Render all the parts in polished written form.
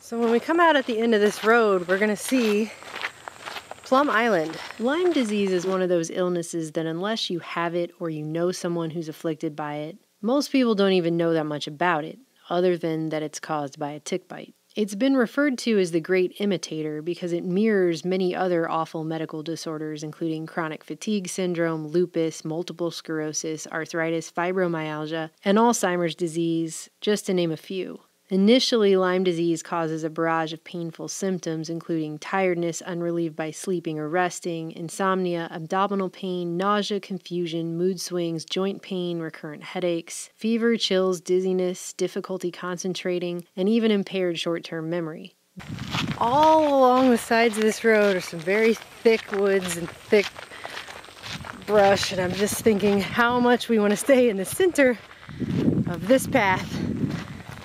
So when we come out at the end of this road, we're gonna see Plum Island. Lyme disease is one of those illnesses that unless you have it or you know someone who's afflicted by it, most people don't even know that much about it, other than that it's caused by a tick bite. It's been referred to as the great imitator because it mirrors many other awful medical disorders, including chronic fatigue syndrome, lupus, multiple sclerosis, arthritis, fibromyalgia, and Alzheimer's disease, just to name a few. Initially, Lyme disease causes a barrage of painful symptoms, including tiredness unrelieved by sleeping or resting, insomnia, abdominal pain, nausea, confusion, mood swings, joint pain, recurrent headaches, fever, chills, dizziness, difficulty concentrating, and even impaired short-term memory. All along the sides of this road are some very thick woods and thick brush, and I'm just thinking how much we want to stay in the center of this path,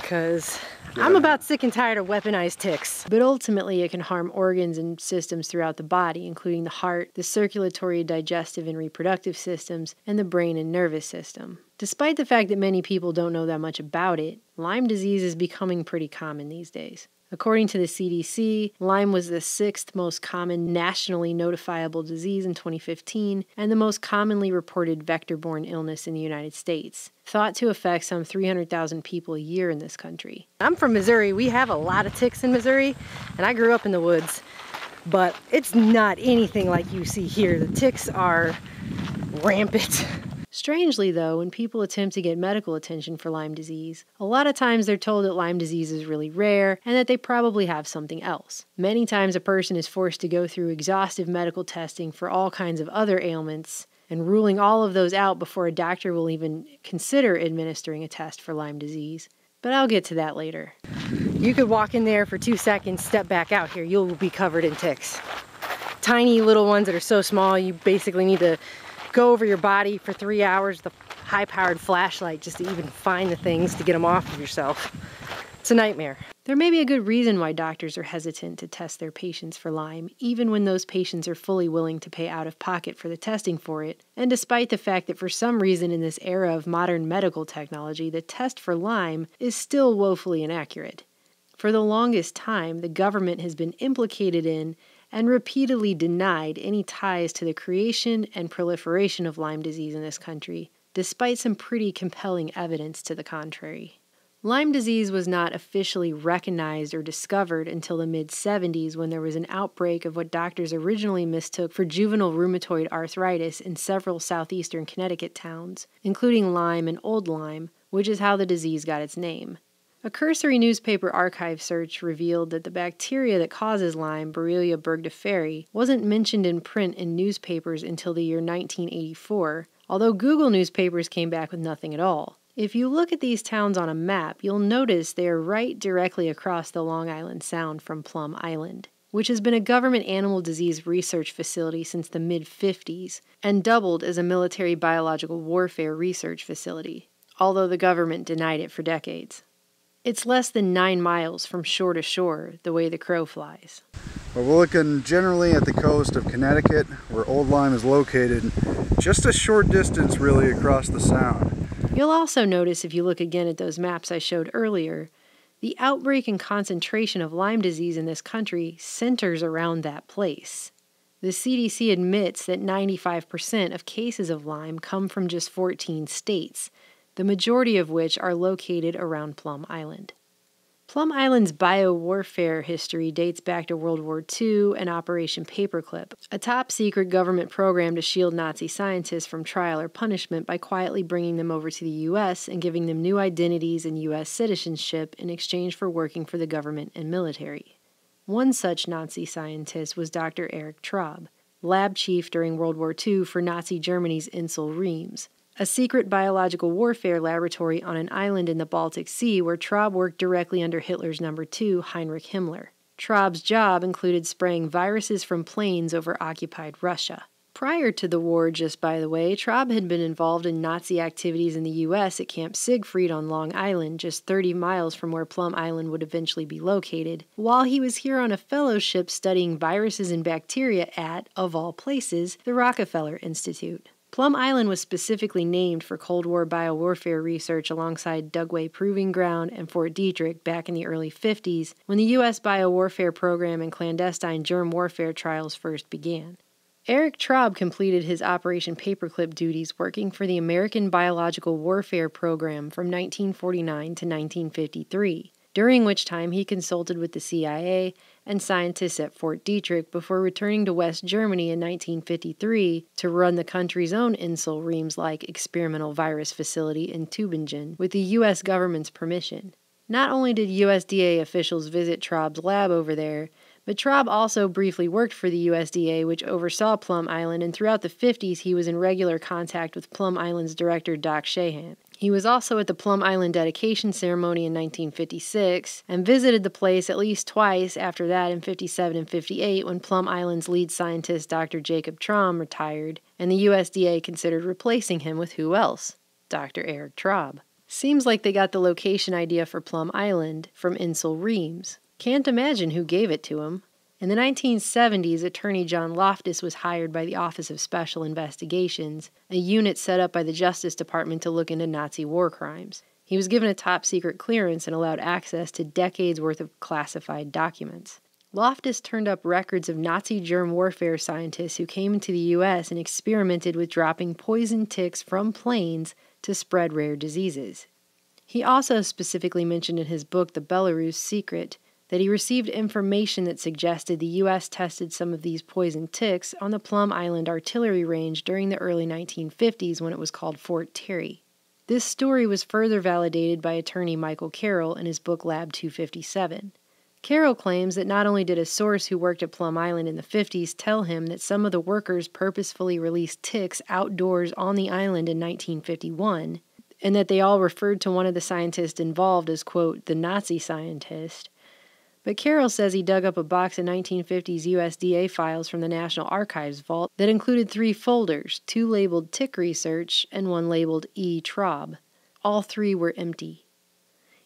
because I'm about sick and tired of weaponized ticks. But ultimately it can harm organs and systems throughout the body, including the heart, the circulatory, digestive, and reproductive systems, and the brain and nervous system. Despite the fact that many people don't know that much about it, Lyme disease is becoming pretty common these days. According to the CDC, Lyme was the 6th most common nationally notifiable disease in 2015 and the most commonly reported vector-borne illness in the United States, thought to affect some 300,000 people a year in this country. I'm from Missouri. We have a lot of ticks in Missouri, and I grew up in the woods, but it's not anything like you see here. The ticks are rampant. Strangely though, when people attempt to get medical attention for Lyme disease, a lot of times they're told that Lyme disease is really rare and that they probably have something else. Many times a person is forced to go through exhaustive medical testing for all kinds of other ailments and ruling all of those out before a doctor will even consider administering a test for Lyme disease. But I'll get to that later. You could walk in there for 2 seconds, step back out here, you'll be covered in ticks. Tiny little ones that are so small you basically need to go over your body for 3 hours with a high-powered flashlight just to even find the things to get them off of yourself. It's a nightmare. There may be a good reason why doctors are hesitant to test their patients for Lyme, even when those patients are fully willing to pay out of pocket for the testing for it, and despite the fact that for some reason in this era of modern medical technology, the test for Lyme is still woefully inaccurate. For the longest time, the government has been implicated in and repeatedly denied any ties to the creation and proliferation of Lyme disease in this country, despite some pretty compelling evidence to the contrary. Lyme disease was not officially recognized or discovered until the mid-70s when there was an outbreak of what doctors originally mistook for juvenile rheumatoid arthritis in several southeastern Connecticut towns, including Lyme and Old Lyme, which is how the disease got its name. A cursory newspaper archive search revealed that the bacteria that causes Lyme, Borrelia burgdorferi, wasn't mentioned in print in newspapers until the year 1984, although Google newspapers came back with nothing at all. If you look at these towns on a map, you'll notice they are right directly across the Long Island Sound from Plum Island, which has been a government animal disease research facility since the mid-50s and doubled as a military biological warfare research facility, although the government denied it for decades. It's less than 9 miles from shore to shore, the way the crow flies. Well, we're looking generally at the coast of Connecticut, where Old Lyme is located, just a short distance really across the sound. You'll also notice if you look again at those maps I showed earlier, the outbreak and concentration of Lyme disease in this country centers around that place. The CDC admits that 95% of cases of Lyme come from just 14 states, the majority of which are located around Plum Island. Plum Island's biowarfare history dates back to World War II and Operation Paperclip, a top-secret government program to shield Nazi scientists from trial or punishment by quietly bringing them over to the U.S. and giving them new identities and U.S. citizenship in exchange for working for the government and military. One such Nazi scientist was Dr. Erich Traub, lab chief during World War II for Nazi Germany's Insel Reims, a secret biological warfare laboratory on an island in the Baltic Sea where Traub worked directly under Hitler's number 2, Heinrich Himmler. Traub's job included spraying viruses from planes over occupied Russia. Prior to the war, just by the way, Traub had been involved in Nazi activities in the U.S. at Camp Siegfried on Long Island, just 30 miles from where Plum Island would eventually be located, while he was here on a fellowship studying viruses and bacteria at, of all places, the Rockefeller Institute. Plum Island was specifically named for Cold War biowarfare research alongside Dugway Proving Ground and Fort Detrick back in the early 50s, when the U.S. biowarfare program and clandestine germ warfare trials first began. Eric Traub completed his Operation Paperclip duties working for the American Biological Warfare Program from 1949 to 1953, during which time he consulted with the CIA and scientists at Fort Detrick before returning to West Germany in 1953 to run the country's own Insel-Reims-like experimental virus facility in Tübingen with the U.S. government's permission. Not only did USDA officials visit Traub's lab over there, but Traub also briefly worked for the USDA, which oversaw Plum Island, and throughout the 50s he was in regular contact with Plum Island's director, Doc Shahan. He was also at the Plum Island dedication ceremony in 1956 and visited the place at least twice after that in 57 and 58 when Plum Island's lead scientist, Dr. Jacob Traum, retired, and the USDA considered replacing him with who else? Dr. Eric Traub. Seems like they got the location idea for Plum Island from Insel-Reims. Can't imagine who gave it to him. In the 1970s, attorney John Loftus was hired by the Office of Special Investigations, a unit set up by the Justice Department to look into Nazi war crimes. He was given a top-secret clearance and allowed access to decades' worth of classified documents. Loftus turned up records of Nazi germ warfare scientists who came into the U.S. and experimented with dropping poison ticks from planes to spread rare diseases. He also specifically mentioned in his book, The Belarus Secret, that he received information that suggested the U.S. tested some of these poison ticks on the Plum Island artillery range during the early 1950s when it was called Fort Terry. This story was further validated by attorney Michael Carroll in his book Lab 257. Carroll claims that not only did a source who worked at Plum Island in the 50s tell him that some of the workers purposefully released ticks outdoors on the island in 1951, and that they all referred to one of the scientists involved as, quote, the Nazi scientist, but Carroll says he dug up a box of 1950s USDA files from the National Archives vault that included 3 folders, 2 labeled Tick Research and 1 labeled E. Traub. All 3 were empty.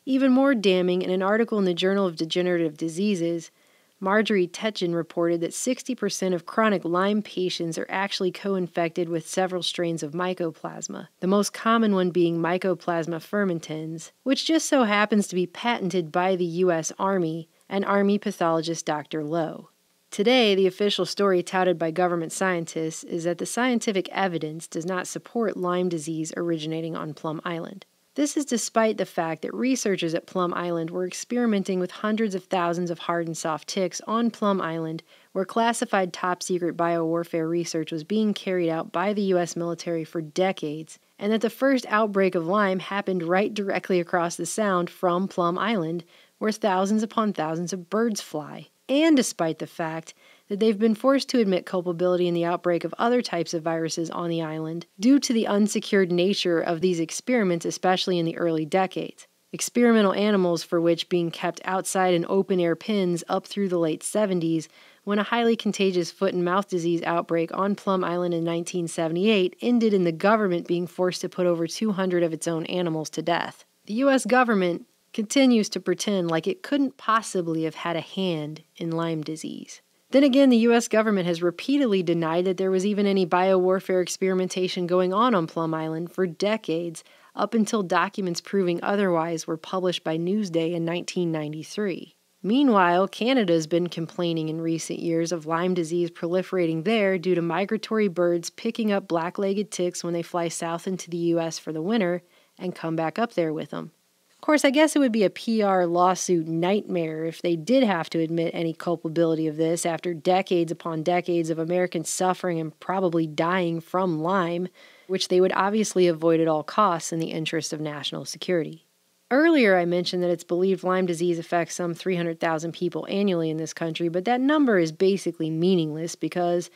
Even more damning, in an article in the Journal of Degenerative Diseases, Marjorie Tetchin reported that 60% of chronic Lyme patients are actually co-infected with several strains of mycoplasma, the most common one being Mycoplasma fermentans, which just so happens to be patented by the U.S. Army and Army pathologist Dr. Lowe. Today, the official story touted by government scientists is that the scientific evidence does not support Lyme disease originating on Plum Island. This is despite the fact that researchers at Plum Island were experimenting with hundreds of thousands of hard and soft ticks on Plum Island, where classified top-secret biowarfare research was being carried out by the U.S. military for decades, and that the first outbreak of Lyme happened right directly across the Sound from Plum Island, where thousands upon thousands of birds fly, and despite the fact that they've been forced to admit culpability in the outbreak of other types of viruses on the island due to the unsecured nature of these experiments, especially in the early decades. Experimental animals for which being kept outside in open-air pens up through the late 70s, when a highly contagious foot and mouth disease outbreak on Plum Island in 1978 ended in the government being forced to put over 200 of its own animals to death. The U.S. government continues to pretend like it couldn't possibly have had a hand in Lyme disease. Then again, the U.S. government has repeatedly denied that there was even any biowarfare experimentation going on Plum Island for decades, up until documents proving otherwise were published by Newsday in 1993. Meanwhile, Canada's been complaining in recent years of Lyme disease proliferating there due to migratory birds picking up black-legged ticks when they fly south into the U.S. for the winter and come back up there with them. Of course, I guess it would be a PR lawsuit nightmare if they did have to admit any culpability of this after decades upon decades of Americans suffering and probably dying from Lyme, which they would obviously avoid at all costs in the interest of national security. Earlier, I mentioned that it's believed Lyme disease affects some 300,000 people annually in this country, but that number is basically meaningless because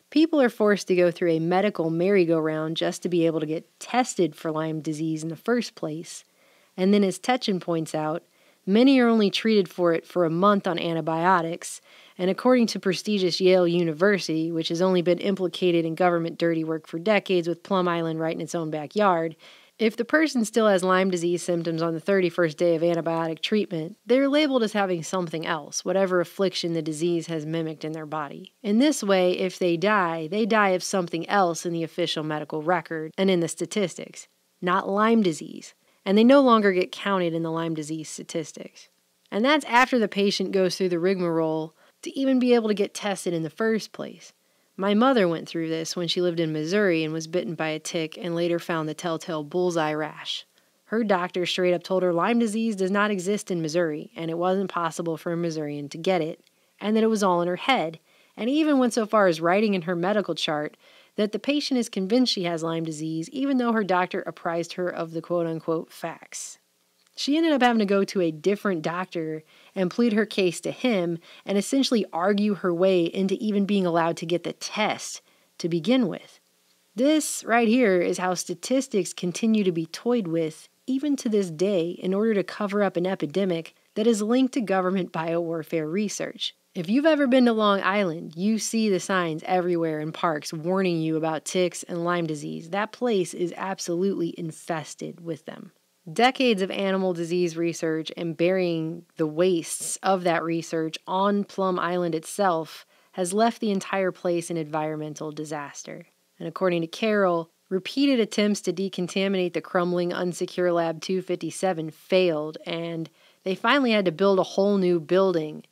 people are forced to go through a medical merry-go-round just to be able to get tested for Lyme disease in the first place. And then, as Tetchin points out, many are only treated for it for a month on antibiotics, and according to prestigious Yale University, which has only been implicated in government dirty work for decades with Plum Island right in its own backyard, If the person still has Lyme disease symptoms on the 31st day of antibiotic treatment, they're labeled as having something else, whatever affliction the disease has mimicked in their body. In this way, if they die of something else in the official medical record and in the statistics, not Lyme disease, and they no longer get counted in the Lyme disease statistics. And that's after the patient goes through the rigmarole to even be able to get tested in the first place. My mother went through this when she lived in Missouri and was bitten by a tick and later found the telltale bullseye rash. Her doctor straight up told her Lyme disease does not exist in Missouri, and it wasn't possible for a Missourian to get it, and that it was all in her head, and even went so far as writing in her medical chart that the patient is convinced she has Lyme disease even though her doctor apprised her of the quote-unquote facts. She ended up having to go to a different doctor and plead her case to him and essentially argue her way into even being allowed to get the test to begin with. This right here is how statistics continue to be toyed with even to this day in order to cover up an epidemic that is linked to government biowarfare research. If you've ever been to Long Island, you see the signs everywhere in parks warning you about ticks and Lyme disease. That place is absolutely infested with them. Decades of animal disease research and burying the wastes of that research on Plum Island itself has left the entire place an environmental disaster. And according to Carroll, repeated attempts to decontaminate the crumbling Unsecure Lab 257 failed, and they finally had to build a whole new building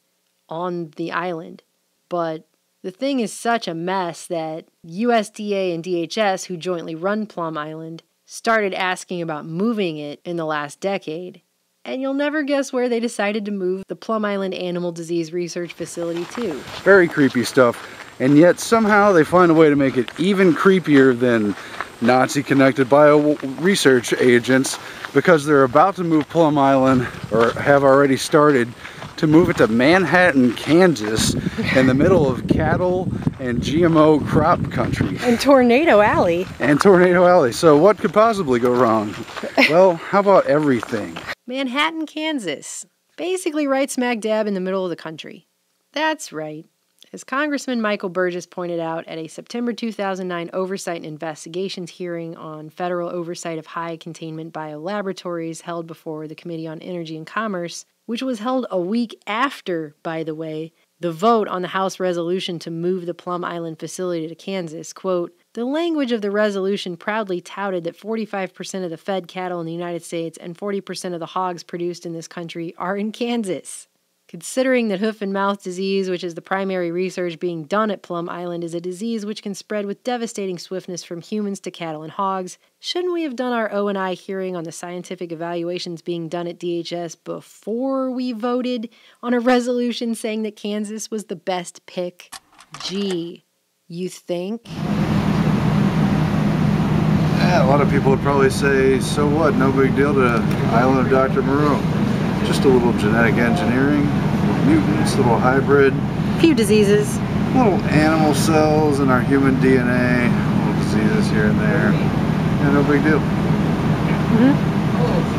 on the island. But the thing is such a mess that USDA and DHS, who jointly run Plum Island, started asking about moving it in the last decade, and you'll never guess where they decided to move the Plum Island Animal Disease Research Facility to. Very creepy stuff, and yet somehow they find a way to make it even creepier than Nazi-connected bio research agents, because they're about to move Plum Island, or have already started, to move it to Manhattan, Kansas, in the middle of cattle and GMO crop country. And Tornado Alley. And Tornado Alley. So what could possibly go wrong? Well, how about everything? Manhattan, Kansas. Basically right smack dab in the middle of the country. That's right. As Congressman Michael Burgess pointed out at a September 2009 Oversight and Investigations hearing on federal oversight of high containment biolaboratories held before the Committee on Energy and Commerce, which was held a week after, by the way, the vote on the House resolution to move the Plum Island facility to Kansas, quote, "The language of the resolution proudly touted that 45% of the fed cattle in the United States and 40% of the hogs produced in this country are in Kansas. Considering that hoof and mouth disease, which is the primary research being done at Plum Island, is a disease which can spread with devastating swiftness from humans to cattle and hogs, shouldn't we have done our O&I hearing on the scientific evaluations being done at DHS before we voted on a resolution saying that Kansas was the best pick? Gee, you think?" Yeah, a lot of people would probably say, so what, no big deal to Island of Dr. Moreau. Just a little genetic engineering, little mutants, little hybrid. Few diseases. Little animal cells in our human DNA, little diseases here and there. Yeah, no big deal. Mm-hmm.